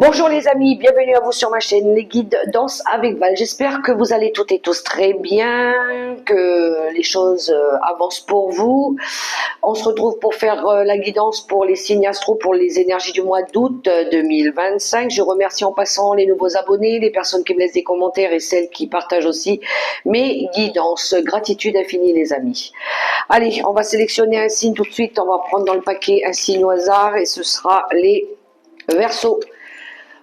Bonjour les amis, bienvenue à vous sur ma chaîne Les Guides Danse avec Val. J'espère que vous allez toutes et tous très bien, que les choses avancent pour vous. On se retrouve pour faire la guidance pour les signes astro pour les énergies du mois d'août 2025. Je remercie en passant les nouveaux abonnés, les personnes qui me laissent des commentaires et celles qui partagent aussi mes guidances. Gratitude infinie les amis. Allez, on va sélectionner un signe tout de suite. On va prendre dans le paquet un signe au hasard et ce sera les Verseaux.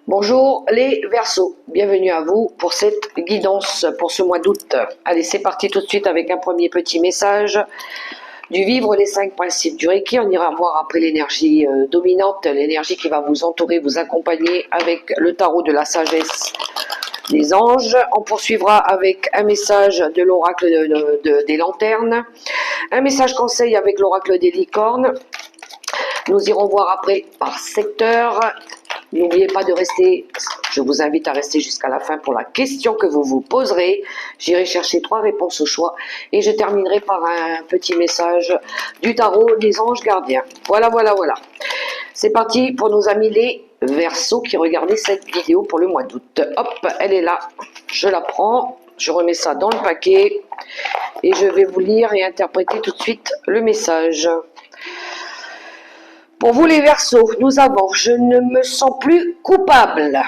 Bonjour les Verseaux, bienvenue à vous pour cette guidance pour ce mois d'août. Allez, c'est parti tout de suite avec un premier petit message du vivre les 5 principes du Reiki. On ira voir après l'énergie dominante, l'énergie qui va vous entourer, vous accompagner avec le tarot de la sagesse des anges. On poursuivra avec un message de l'oracle des lanternes, un message conseil avec l'oracle des licornes. Nous irons voir après par secteur. N'oubliez pas de rester, je vous invite à rester jusqu'à la fin pour la question que vous vous poserez. J'irai chercher 3 réponses au choix et je terminerai par un petit message du tarot des anges gardiens. Voilà. C'est parti pour nos amis les Verseaux qui regardaient cette vidéo pour le mois d'août. Hop, elle est là. Je la prends, je remets ça dans le paquet et je vais vous lire et interpréter tout de suite le message. Pour vous les Verseaux, nous avons « Je ne me sens plus coupable.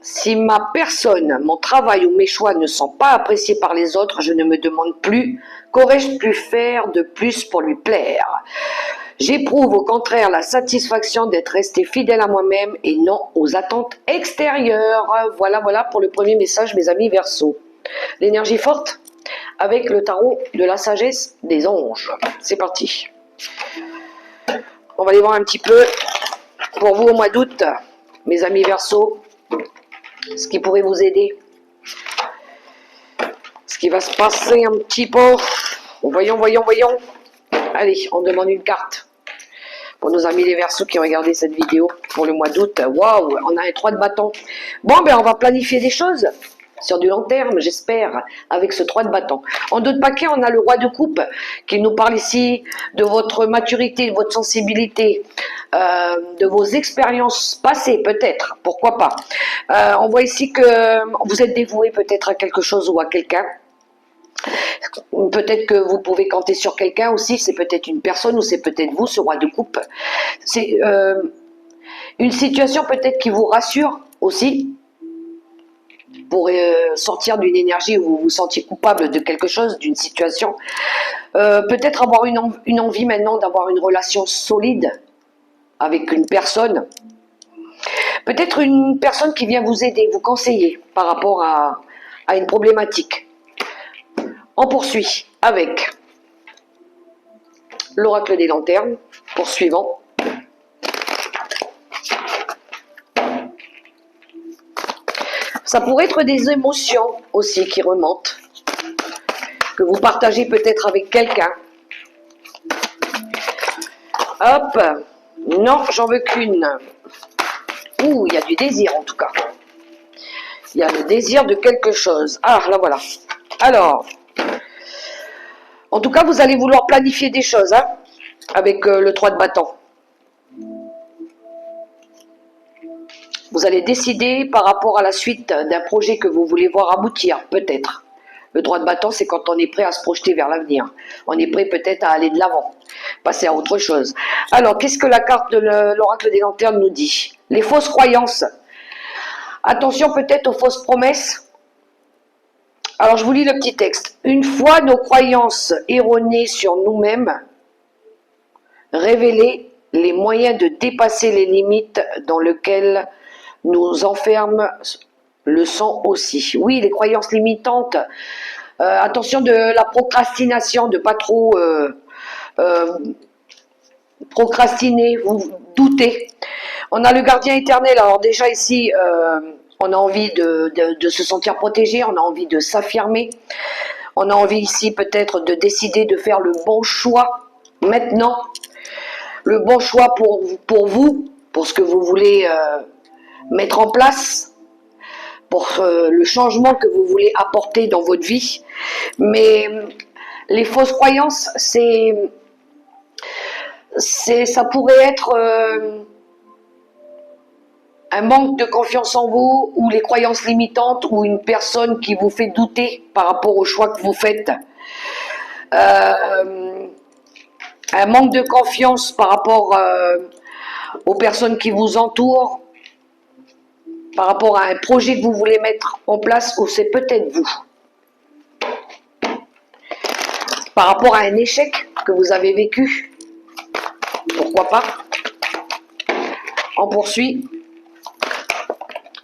Si ma personne, mon travail ou mes choix ne sont pas appréciés par les autres, je ne me demande plus qu'aurais-je pu faire de plus pour lui plaire. J'éprouve au contraire la satisfaction d'être resté fidèle à moi-même et non aux attentes extérieures. » Voilà pour le premier message, mes amis Verseaux. L'énergie forte avec le tarot de la sagesse des anges. C'est parti. On va aller voir un petit peu pour vous au mois d'août, mes amis Verseaux, ce qui pourrait vous aider, ce qui va se passer un petit peu. Voyons. Allez, on demande une carte pour nos amis les Verseaux qui regardaient cette vidéo pour le mois d'août. Waouh, on a un 3 de bâton. Bon, ben on va planifier des choses sur du long terme, j'espère, avec ce 3 de bâton. En 2 de paquet, on a le roi de coupe qui nous parle ici de votre maturité, de votre sensibilité, de vos expériences passées peut-être, pourquoi pas. On voit ici que vous êtes dévoué peut-être à quelque chose ou à quelqu'un. Peut-être que vous pouvez compter sur quelqu'un aussi, c'est peut-être une personne ou c'est peut-être vous, ce roi de coupe. C'est une situation peut-être qui vous rassure aussi, pour sortir d'une énergie où vous vous sentiez coupable de quelque chose, d'une situation. Peut-être avoir une envie maintenant d'avoir une relation solide avec une personne. Peut-être une personne qui vient vous aider, vous conseiller par rapport à une problématique. On poursuit avec l'oracle des lanternes, poursuivant. Ça pourrait être des émotions aussi qui remontent, que vous partagez peut-être avec quelqu'un. Hop, non, j'en veux qu'une. Ouh, il y a du désir en tout cas. Il y a le désir de quelque chose. Ah, là voilà. Alors, en tout cas, vous allez vouloir planifier des choses, hein, avec le 3 de bâton. Vous allez décider par rapport à la suite d'un projet que vous voulez voir aboutir, peut-être. Le 3 de bâton, c'est quand on est prêt à se projeter vers l'avenir. On est prêt peut-être à aller de l'avant, passer à autre chose. Alors, qu'est-ce que la carte de l'oracle des lanternes nous dit? Les fausses croyances. Attention peut-être aux fausses promesses. Alors, je vous lis le petit texte. Une fois nos croyances erronées sur nous-mêmes révélées, les moyens de dépasser les limites dans lesquelles nous enferme le sang aussi. Oui, les croyances limitantes. Attention de la procrastination, de pas trop procrastiner, vous doutez. On a le gardien éternel. Alors déjà ici, on a envie de se sentir protégé, on a envie de s'affirmer. On a envie ici peut-être de décider de faire le bon choix maintenant. Le bon choix pour vous, pour ce que vous voulez mettre en place, pour le changement que vous voulez apporter dans votre vie. Mais les fausses croyances, ça pourrait être un manque de confiance en vous, ou les croyances limitantes, ou une personne qui vous fait douter par rapport aux choix que vous faites. Un manque de confiance par rapport aux personnes qui vous entourent, par rapport à un projet que vous voulez mettre en place, ou c'est peut-être vous. Par rapport à un échec que vous avez vécu, pourquoi pas. On poursuit.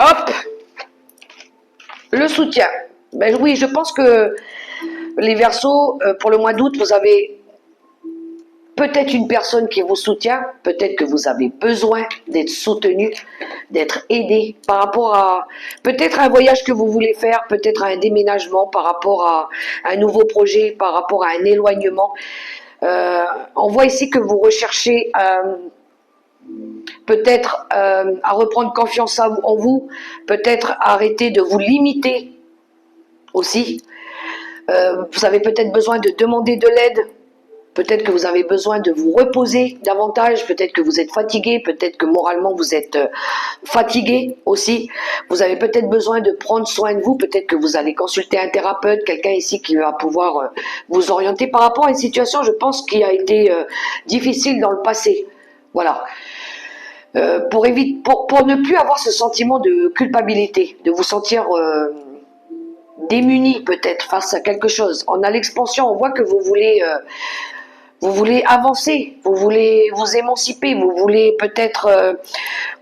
Hop, le soutien. Ben oui, je pense que les Verseaux, pour le mois d'août, vous avez peut-être une personne qui vous soutient, peut-être que vous avez besoin d'être soutenu, d'être aidé par rapport à peut-être un voyage que vous voulez faire, peut-être à un déménagement, par rapport à un nouveau projet, par rapport à un éloignement. On voit ici que vous recherchez peut-être à reprendre confiance en vous, peut-être arrêter de vous limiter aussi. Vous avez peut-être besoin de demander de l'aide, peut-être que vous avez besoin de vous reposer davantage, peut-être que vous êtes fatigué, peut-être que moralement vous êtes fatigué aussi. Vous avez peut-être besoin de prendre soin de vous, peut-être que vous allez consulter un thérapeute, quelqu'un ici qui va pouvoir vous orienter par rapport à une situation, je pense, qui a été difficile dans le passé. Voilà. Pour ne plus avoir ce sentiment de culpabilité, de vous sentir démuni peut-être face à quelque chose. On a l'expansion, on voit que vous voulez avancer, vous voulez vous émanciper, vous voulez peut-être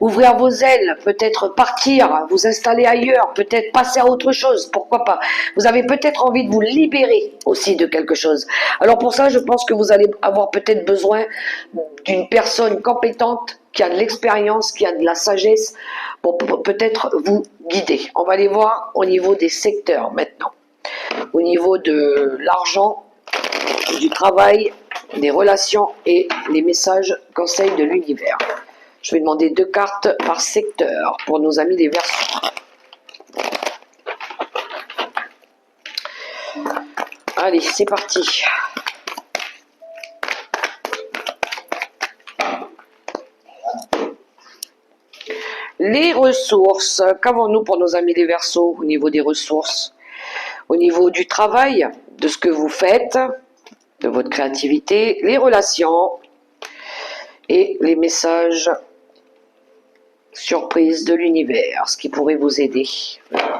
ouvrir vos ailes, peut-être partir, vous installer ailleurs, peut-être passer à autre chose, pourquoi pas. Vous avez peut-être envie de vous libérer aussi de quelque chose. Alors pour ça, je pense que vous allez avoir peut-être besoin d'une personne compétente, qui a de l'expérience, qui a de la sagesse, pour peut-être vous guider. On va aller voir au niveau des secteurs maintenant. Au niveau de l'argent, du travail, des relations et les messages conseils de l'univers. Je vais demander 2 cartes par secteur pour nos amis les Verseaux. Allez, c'est parti. Les ressources. Qu'avons-nous pour nos amis les Verseaux au niveau des ressources? Au niveau du travail, de ce que vous faites, de votre créativité, les relations et les messages surprises de l'univers, ce qui pourrait vous aider.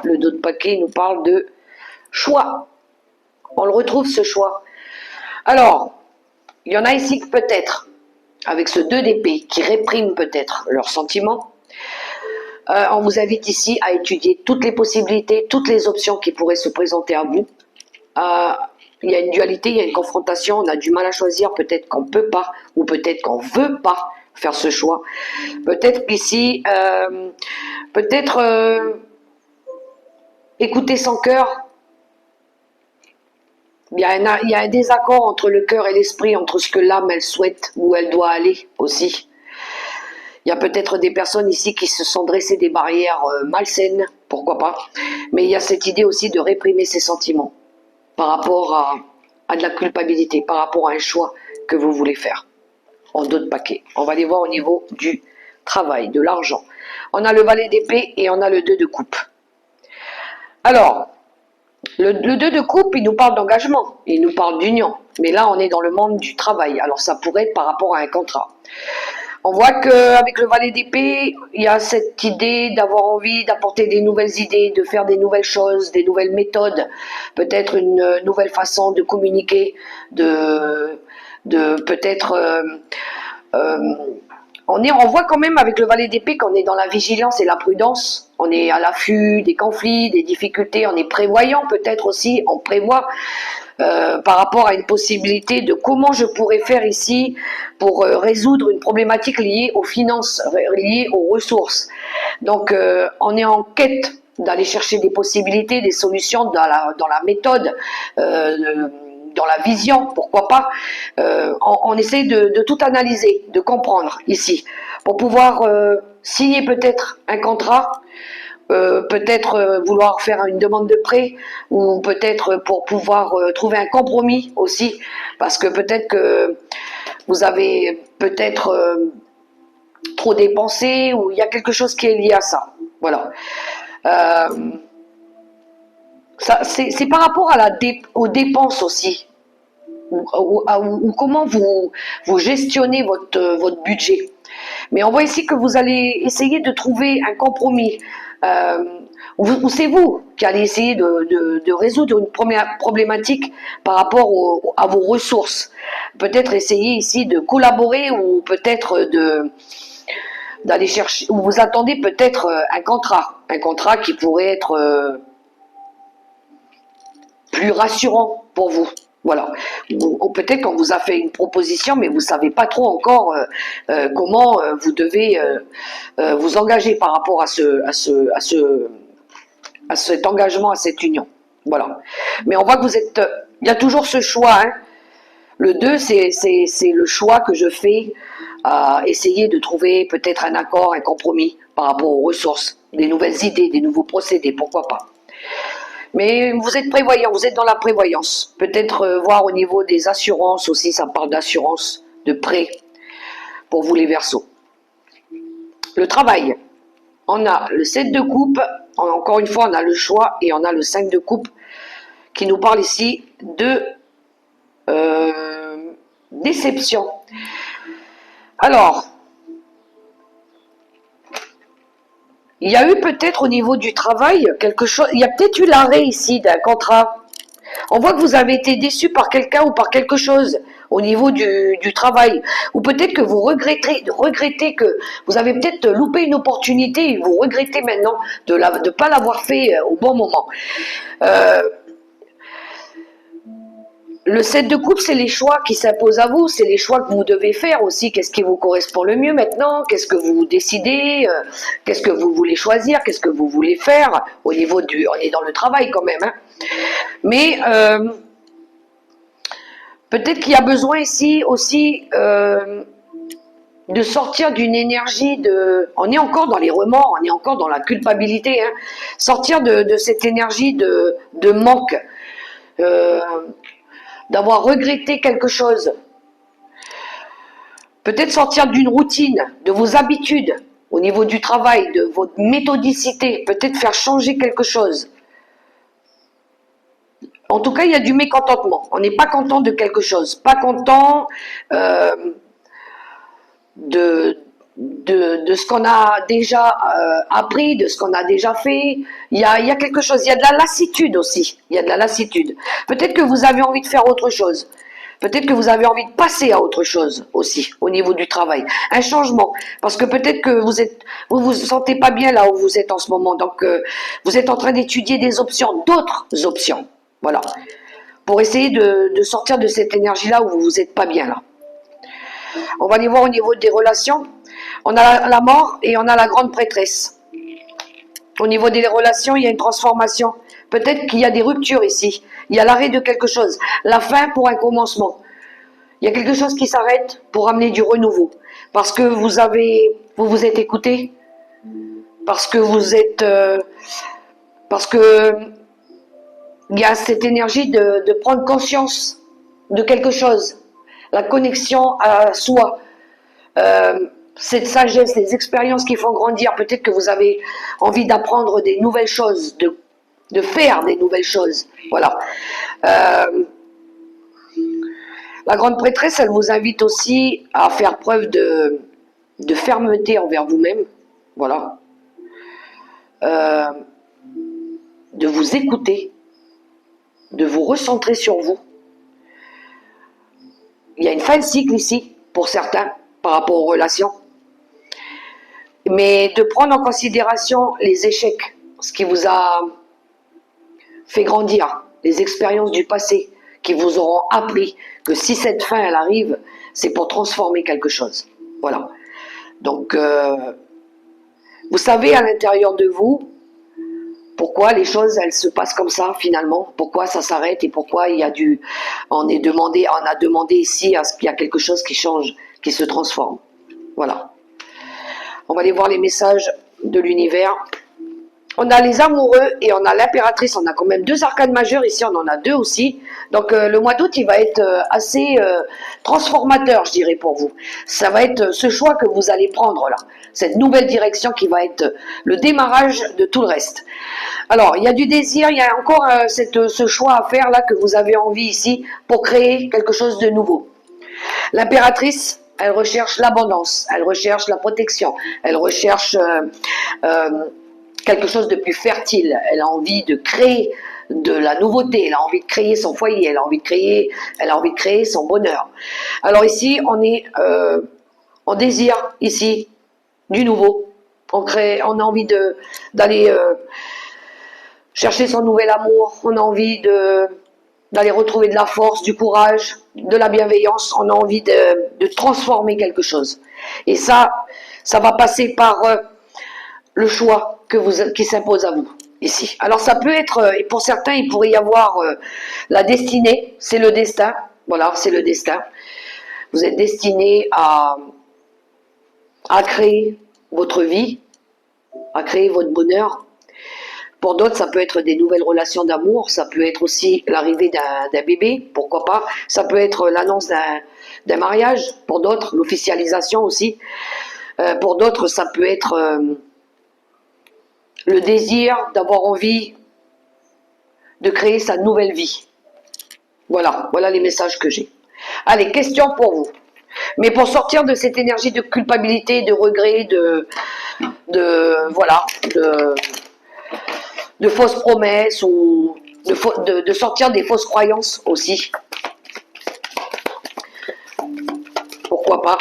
Le dos de paquet nous parle de choix. On le retrouve, ce choix. Alors, il y en a ici peut-être, avec ce 2 d'épée, qui répriment peut-être leurs sentiments. On vous invite ici à étudier toutes les possibilités, toutes les options qui pourraient se présenter à vous. Il y a une dualité, il y a une confrontation, on a du mal à choisir, peut-être qu'on ne peut pas, ou peut-être qu'on ne veut pas faire ce choix. Peut-être qu'ici, écouter son cœur. Il y a un désaccord entre le cœur et l'esprit, entre ce que l'âme elle souhaite, où elle doit aller aussi. Il y a peut-être des personnes ici qui se sont dressées des barrières malsaines, pourquoi pas. Mais il y a cette idée aussi de réprimer ses sentiments par rapport à de la culpabilité, par rapport à un choix que vous voulez faire. En 2 de paquet. On va les voir au niveau du travail, de l'argent. On a le valet d'épée et on a le 2 de coupe. Alors, le 2 de coupe, il nous parle d'engagement, il nous parle d'union. Mais là, on est dans le monde du travail. Alors, ça pourrait être par rapport à un contrat. On voit qu'avec le valet d'épée, il y a cette idée d'avoir envie d'apporter des nouvelles idées, de faire des nouvelles choses, des nouvelles méthodes, peut-être une nouvelle façon de communiquer, de peut-être... on voit quand même avec le valet d'épée qu'on est dans la vigilance et la prudence, on est à l'affût des conflits, des difficultés, on est prévoyant peut-être aussi, on prévoit par rapport à une possibilité de comment je pourrais faire ici pour résoudre une problématique liée aux finances, liée aux ressources. Donc on est en quête d'aller chercher des possibilités, des solutions dans la méthode, dans la vision, pourquoi pas. On essaie de tout analyser, de comprendre ici, pour pouvoir signer peut-être un contrat, peut-être vouloir faire une demande de prêt, ou peut-être pour pouvoir trouver un compromis aussi, parce que peut-être que vous avez peut-être trop dépensé, ou il y a quelque chose qui est lié à ça. Voilà. C'est par rapport à aux dépenses aussi, ou comment vous gestionnez votre budget. Mais on voit ici que vous allez essayer de trouver un compromis. Ou c'est vous qui allez essayer de résoudre une première problématique par rapport à vos ressources. Peut-être essayer ici de collaborer, ou peut-être d'aller chercher, ou vous attendez peut-être un contrat qui pourrait être plus rassurant pour vous. Voilà. Ou peut-être qu'on vous a fait une proposition, mais vous savez pas trop encore comment vous devez vous engager par rapport à cet engagement, à cette union. Voilà. Mais on voit que vous êtes... Il y a toujours ce choix. Hein. Le 2, c'est le choix que je fais à essayer de trouver peut-être un accord, un compromis par rapport aux ressources, des nouvelles idées, des nouveaux procédés, pourquoi pas. Mais vous êtes prévoyant, vous êtes dans la prévoyance. Peut-être voir au niveau des assurances aussi, ça parle d'assurance, de prêt pour vous les Verseaux. Le travail, on a le 7 de coupe, encore une fois on a le choix, et on a le 5 de coupe qui nous parle ici de déception. Alors, il y a eu peut-être au niveau du travail quelque chose, il y a peut-être eu l'arrêt ici d'un contrat. On voit que vous avez été déçu par quelqu'un ou par quelque chose au niveau du travail. Ou peut-être que vous regrettez que vous avez peut-être loupé une opportunité et vous regrettez maintenant de ne pas l'avoir fait au bon moment. Le 7 de coupe, c'est les choix qui s'imposent à vous, c'est les choix que vous devez faire aussi. Qu'est-ce qui vous correspond le mieux maintenant? Qu'est-ce que vous décidez? Qu'est-ce que vous voulez choisir? Qu'est-ce que vous voulez faire? Au niveau on est dans le travail quand même. Hein. Mais peut-être qu'il y a besoin ici aussi de sortir d'une énergie on est encore dans les remords, on est encore dans la culpabilité. Hein. Sortir de cette énergie de manque. D'avoir regretté quelque chose. Peut-être sortir d'une routine, de vos habitudes, au niveau du travail, de votre méthodicité, peut-être faire changer quelque chose. En tout cas, il y a du mécontentement. On n'est pas content de quelque chose, pas content de ce qu'on a déjà appris, de ce qu'on a déjà fait. Il y a quelque chose, il y a de la lassitude aussi. Il y a de la lassitude. Peut-être que vous avez envie de faire autre chose. Peut-être que vous avez envie de passer à autre chose aussi, au niveau du travail. Un changement. Parce que peut-être que vous sentez pas bien là où vous êtes en ce moment. Donc, vous êtes en train d'étudier des options, d'autres options. Voilà. Pour essayer de sortir de cette énergie-là où vous n'êtes pas bien là. On va aller voir au niveau des relations. On a la mort et on a la grande prêtresse. Au niveau des relations, il y a une transformation. Peut-être qu'il y a des ruptures ici. Il y a l'arrêt de quelque chose. La fin pour un commencement. Il y a quelque chose qui s'arrête pour amener du renouveau. Parce que vous vous êtes écouté. Parce que vous êtes... parce que il y a cette énergie de prendre conscience de quelque chose. La connexion à soi. Cette sagesse, les expériences qui font grandir, peut-être que vous avez envie d'apprendre des nouvelles choses, de faire des nouvelles choses. Voilà. La grande prêtresse, elle vous invite aussi à faire preuve de fermeté envers vous-même. Voilà. De vous écouter, de vous recentrer sur vous. Il y a une fin de cycle ici, pour certains, par rapport aux relations. Mais de prendre en considération les échecs, ce qui vous a fait grandir, les expériences du passé, qui vous auront appris que si cette fin, elle arrive, c'est pour transformer quelque chose. Voilà. Donc, vous savez à l'intérieur de vous, pourquoi les choses, elles se passent comme ça, finalement, pourquoi ça s'arrête et pourquoi on a demandé ici à ce qu'il y a quelque chose qui change, qui se transforme. Voilà. On va aller voir les messages de l'univers On a les amoureux et on a l'impératrice. On a quand même deux arcanes majeures. Ici, on en a deux aussi. Donc, le mois d'août, il va être assez transformateur, je dirais, pour vous. Ça va être ce choix que vous allez prendre là. Cette nouvelle direction qui va être le démarrage de tout le reste. Alors, il y a du désir, il y a encore ce choix à faire là que vous avez envie ici pour créer quelque chose de nouveau. L'impératrice, elle recherche l'abondance, elle recherche la protection, elle recherche quelque chose de plus fertile. Elle a envie de créer de la nouveauté, elle a envie de créer son foyer, elle a envie de créer son bonheur. Alors ici, on désire ici du nouveau. On a envie d'aller chercher son nouvel amour. On a envie d'aller retrouver de la force, du courage, de la bienveillance. On a envie de transformer quelque chose. Et ça va passer par le choix qui s'impose à vous ici. Alors ça peut être, et pour certains, il pourrait y avoir la destinée, c'est le destin. Voilà, c'est le destin. Vous êtes destiné à créer votre vie, à créer votre bonheur. Pour d'autres, ça peut être des nouvelles relations d'amour, ça peut être aussi l'arrivée d'un bébé, pourquoi pas. Ça peut être l'annonce d'un mariage, pour d'autres, l'officialisation aussi. Pour d'autres, ça peut être le désir d'avoir envie de créer sa nouvelle vie. Voilà les messages que j'ai. Allez, question pour vous. Mais pour sortir de cette énergie de culpabilité, de regret, de fausses promesses ou de sortir des fausses croyances aussi. Pourquoi pas?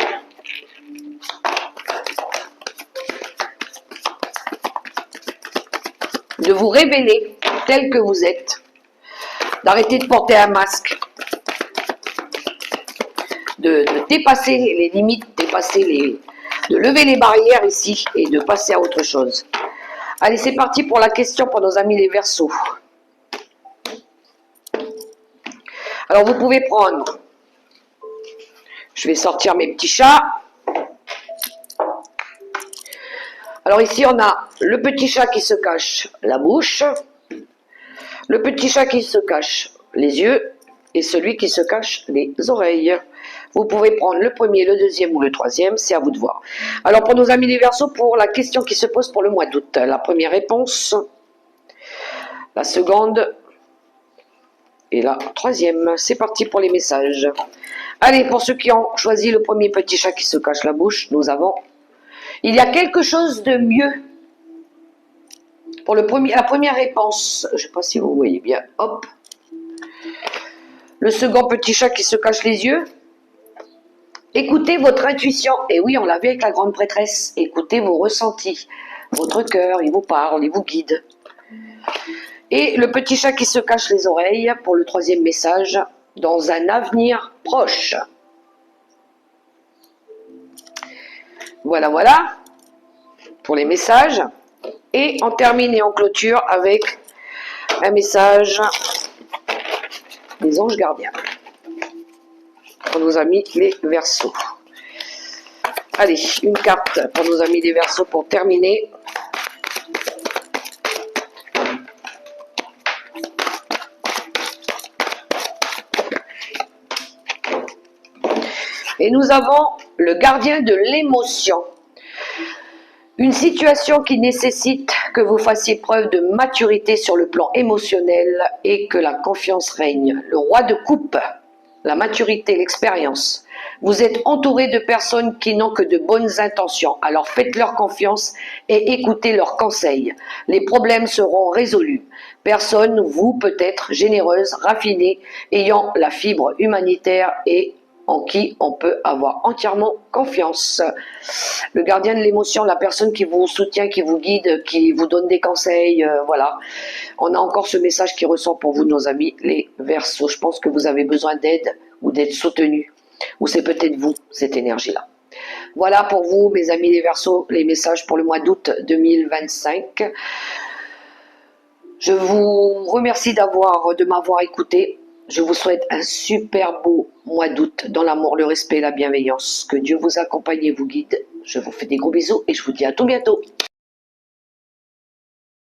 De vous révéler tel que vous êtes, d'arrêter de porter un masque, de dépasser les limites, de lever les barrières ici et de passer à autre chose. Allez, c'est parti pour la question pour nos amis les Verseaux. Alors, vous pouvez prendre, je vais sortir mes petits chats. Alors ici, on a le petit chat qui se cache la bouche, le petit chat qui se cache les yeux et celui qui se cache les oreilles. Vous pouvez prendre le premier, le deuxième ou le troisième, c'est à vous de voir. Alors pour nos amis les Verseaux, pour la question qui se pose pour le mois d'août, la première réponse, la seconde et la troisième. C'est parti pour les messages. Allez, pour ceux qui ont choisi le premier petit chat qui se cache la bouche, nous avons... Il y a quelque chose de mieux. Pour la première réponse, je ne sais pas si vous voyez bien, hop. Le second petit chat qui se cache les yeux. Écoutez votre intuition. Et oui, on l'a vu avec la grande prêtresse. Écoutez vos ressentis. Votre cœur, il vous parle, il vous guide. Et le petit chat qui se cache les oreilles, pour le troisième message, dans un avenir proche. Voilà, pour les messages. Et on termine et on clôture avec un message des anges gardiens. Pour nos amis les Verseaux. Allez, une carte pour nos amis les Verseaux pour terminer. Et nous avons le gardien de l'émotion. Une situation qui nécessite que vous fassiez preuve de maturité sur le plan émotionnel et que la confiance règne. Le roi de coupe, la maturité, l'expérience. Vous êtes entouré de personnes qui n'ont que de bonnes intentions. Alors faites-leur confiance et écoutez leurs conseils. Les problèmes seront résolus. Personne, vous peut-être, généreuse, raffinée, ayant la fibre humanitaire et en qui on peut avoir entièrement confiance. Le gardien de l'émotion, la personne qui vous soutient, qui vous guide, qui vous donne des conseils, voilà. On a encore ce message qui ressort pour vous, nos amis, les Verseaux. Je pense que vous avez besoin d'aide ou d'être soutenu. Ou c'est peut-être vous, cette énergie-là. Voilà pour vous, mes amis les Verseaux, les messages pour le mois d'août 2025. Je vous remercie de m'avoir écouté. Je vous souhaite un super beau mois d'août dans l'amour, le respect et la bienveillance. Que Dieu vous accompagne et vous guide. Je vous fais des gros bisous et je vous dis à tout bientôt.